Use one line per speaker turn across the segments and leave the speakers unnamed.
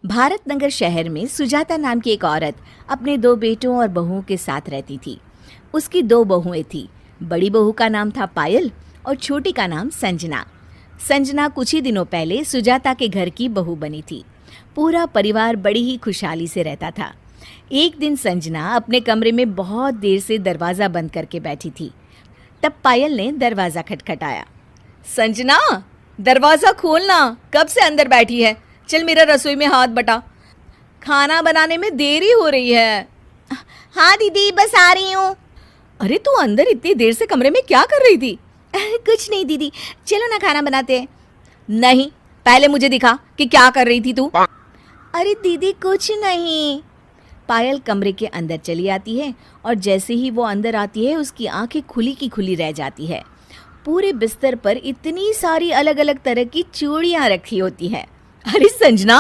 भारत नगर शहर में सुजाता नाम की एक औरत अपने 2 बेटों और बहुओं के साथ रहती थी। उसकी 2 बहुएं थी। बड़ी बहू का नाम था पायल और छोटी का नाम संजना। संजना कुछ ही दिनों पहले सुजाता के घर की बहू बनी थी। पूरा परिवार बड़ी ही खुशहाली से रहता था। एक दिन संजना अपने कमरे में बहुत देर से दरवाज़ा बंद करके बैठी थी। तब पायल ने दरवाज़ा खटखटाया। संजना, दरवाज़ा खोलना, कब से अंदर बैठी है? चल मेरा रसोई में हाथ बटा, खाना बनाने में देरी हो रही है।
हाँ दीदी, बस आ रही हूँ।
अरे तू अंदर इतनी देर से कमरे में क्या कर रही थी?
कुछ नहीं दीदी, चलो ना खाना बनाते हैं।
नहीं, पहले मुझे दिखा कि क्या कर रही थी तू।
अरे दीदी कुछ नहीं।
पायल कमरे के अंदर चली आती है और जैसे ही वो अंदर आती है उसकी आंखें खुली की खुली रह जाती है। पूरे बिस्तर पर इतनी सारी अलग अलग तरह की चूड़ियाँ रखी होती हैं। अरे संजना,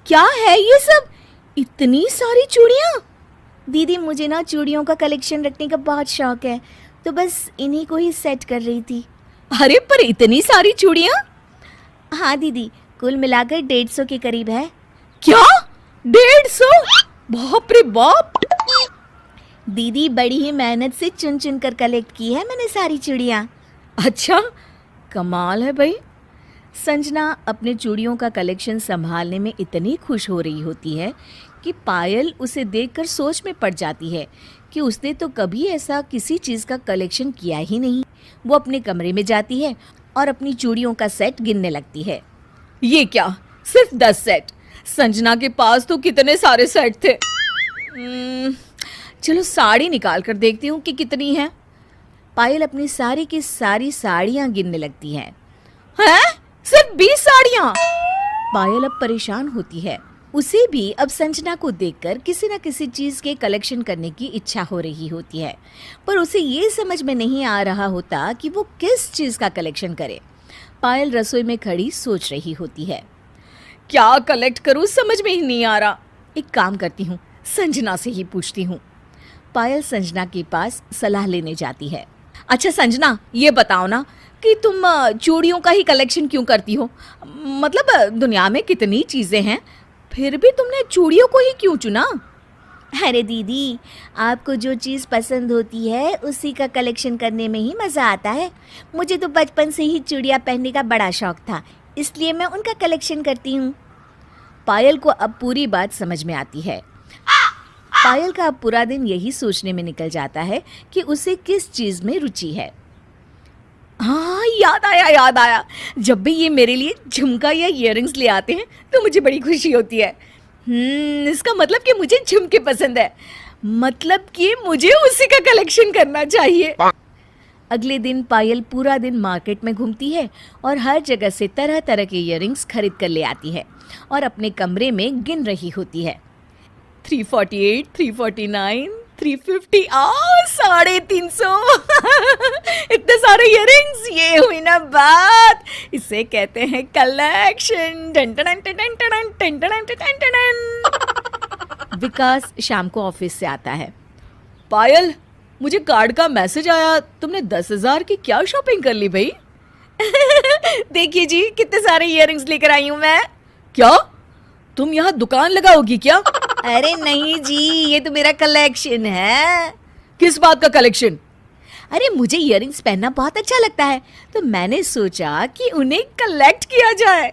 क्या है ये सब? इतनी सारी चूड़ियाँ?
दीदी मुझे ना चूड़ियों का कलेक्शन रखने का बहुत शौक है, तो बस इन्हीं को ही सेट कर रही थी।
अरे पर इतनी सारी चूड़ियाँ?
हाँ दीदी, कुल मिलाकर 150 के करीब है।
क्या? 150? बाप रे बाप!
दीदी बड़ी ही मेहनत से चुन चुन कर कलेक्ट की है मैंने सारी चूड़ियाँ।
अच्छा, कमाल है भाई। संजना अपने चूड़ियों का कलेक्शन संभालने में इतनी खुश हो रही होती है कि पायल उसे देखकर सोच में पड़ जाती है कि उसने तो कभी ऐसा किसी चीज़ का कलेक्शन किया ही नहीं। वो अपने कमरे में जाती है और अपनी चूड़ियों का सेट गिनने लगती है। ये क्या, सिर्फ 10 सेट? संजना के पास तो कितने सारे सेट थे। चलो साड़ी निकाल कर देखती हूँ कि कितनी है। पायल अपनी सारी की सारी साड़ियाँ गिनने लगती है। हैं? सिर्फ 20 साड़ियाँ? पायल अब परेशान होती है। उसे भी अब संजना को देखकर किसी न किसी चीज़ के कलेक्शन करने की इच्छा हो रही होती है, पर उसे ये समझ में नहीं आ रहा होता कि वो किस चीज़ का कलेक्शन करे। पायल रसोई में खड़ी सोच रही होती है, क्या कलेक्ट करूँ समझ में ही नहीं आ रहा। एक काम करती हूँ, संजना से ही पूछती हूँ। पायल संजना के पास सलाह लेने जाती है। अच्छा संजना, ये बताओ ना कि तुम चूड़ियों का ही कलेक्शन क्यों करती हो? मतलब दुनिया में कितनी चीज़ें हैं, फिर भी तुमने चूड़ियों को ही क्यों चुना?
अरे दीदी, आपको जो चीज़ पसंद होती है उसी का कलेक्शन करने में ही मज़ा आता है। मुझे तो बचपन से ही चूड़ियाँ पहनने का बड़ा शौक था, इसलिए मैं उनका कलेक्शन करती हूँ।
पायल को अब पूरी बात समझ में आती है। पायल का अब पूरा दिन यही सोचने में निकल जाता है कि उसे किस चीज़ में रुचि है। हाँ, याद आया। जब भी ये मेरे लिए झुमका या इयररिंग्स ले आते हैं तो मुझे बड़ी खुशी होती है। इसका मतलब कि मुझे झुमके पसंद है, मतलब कि मुझे उसी का कलेक्शन करना चाहिए। अगले दिन पायल पूरा दिन मार्केट में घूमती है और हर जगह से तरह तरह के इयररिंग्स खरीद कर ले आती है और अपने कमरे में गिन रही होती है। 348, 349, 350, 350। इतने सारे इयररिंग्स, ये हुई ना बात। इसे कहते हैं कलेक्शन। विकास शाम को ऑफिस से आता है। पायल, मुझे कार्ड का मैसेज आया, तुमने 10,000 की क्या शॉपिंग कर ली भाई? देखिए जी, कितने सारे इयररिंग्स लेकर आई हूँ मैं। क्या तुम यहाँ दुकान लगाओगी क्या?
अरे नहीं जी, ये तो मेरा कलेक्शन है।
किस बात का कलेक्शन? अरे मुझे इयररिंग्स पहनना बहुत अच्छा लगता है, तो मैंने सोचा कि उन्हें कलेक्ट किया जाए।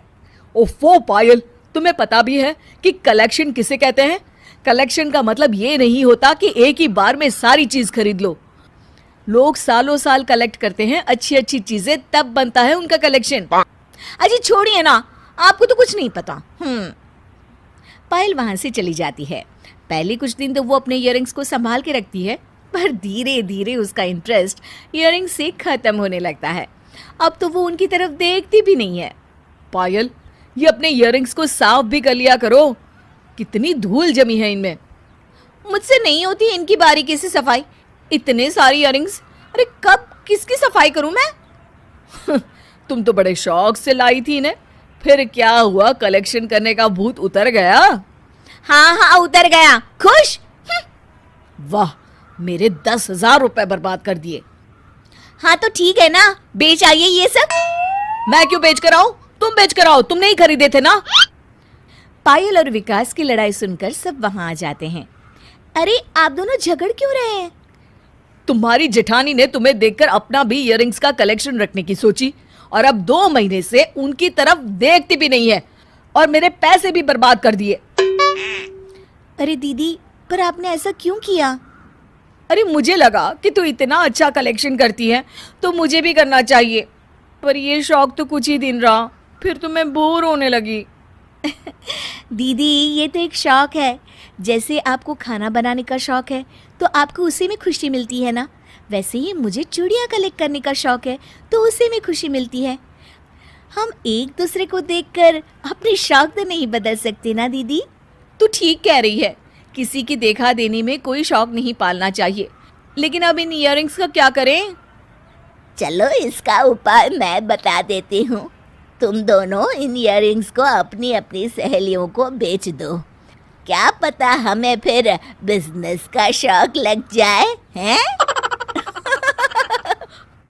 ओफो पायल, तुम्हें पता भी है कि कलेक्शन किसे कहते हैं? कलेक्शन का मतलब ये नहीं होता कि एक ही बार में सारी चीज खरीद लो। लोग सालों साल कलेक्ट करते हैं अच्छी अच्छी चीजें, तब बनता है उनका कलेक्शन। अजी छोड़िए ना, आपको तो कुछ नहीं पता। पायल वहां से चली जाती है। पहले कुछ दिन तो वो अपने इयररिंग्स को संभाल के रखती है, पर धीरे धीरे उसका इंटरेस्ट इयररिंग्स से खत्म होने लगता है। अब तो वो उनकी तरफ देखती भी नहीं है। पायल, ये अपने इयररिंग्स को साफ भी कर लिया करो, कितनी धूल जमी है इनमें। मुझसे नहीं होती इनकी बारीकी से सफाई। इतने सारे इयररिंग्स, अरे कब किसकी सफाई करूं मैं? तुम तो बड़े शौक से लाई थी इन्हें, फिर क्या हुआ, कलेक्शन करने का भूत उतर गया?
हाँ उतर गया। खुश?
वाह, मेरे 10,000 रुपए बर्बाद कर दिए।
हाँ तो ठीक है ना, बेच आइए ये सब।
मैं क्यों बेच कर आऊं? तुम बेच कर आओ, तुमने ही खरीदे थे ना। पायल और विकास की लड़ाई सुनकर सब वहां आ जाते हैं।
अरे आप दोनों झगड़ क्यों रहे हैं?
तुम्हारी जेठानी ने तुम्हें देखकर अपना भी इयररिंग्स का कलेक्शन रखने की सोची और अब 2 महीने से उनकी तरफ देखती भी नहीं है और मेरे पैसे भी बर्बाद कर दिए।
अरे दीदी, पर आपने ऐसा क्यों किया?
अरे मुझे लगा कि तू इतना अच्छा कलेक्शन करती है तो मुझे भी करना चाहिए, पर ये शौक तो कुछ ही दिन रहा, फिर तो मैं बोर होने लगी।
दीदी, ये तो एक शौक है। जैसे आपको खाना बनाने का शौक है तो आपको उसी में खुशी मिलती है ना, वैसे ही मुझे चूड़ियाँ कलेक्ट करने का शौक है तो उसी में खुशी मिलती है। हम एक दूसरे को देखकर अपने शौक तो नहीं बदल सकते ना दीदी।
तू ठीक कह रही है, किसी की देखा देने में कोई शौक नहीं पालना चाहिए, लेकिन अब इन इयररिंग्स का क्या करें?
चलो इसका उपाय मैं बता देती हूँ। तुम दोनों इन इयररिंग्स को अपनी अपनी सहेलियों को बेच दो, क्या पता हमें फिर बिजनेस का शौक लग जाए, हैं?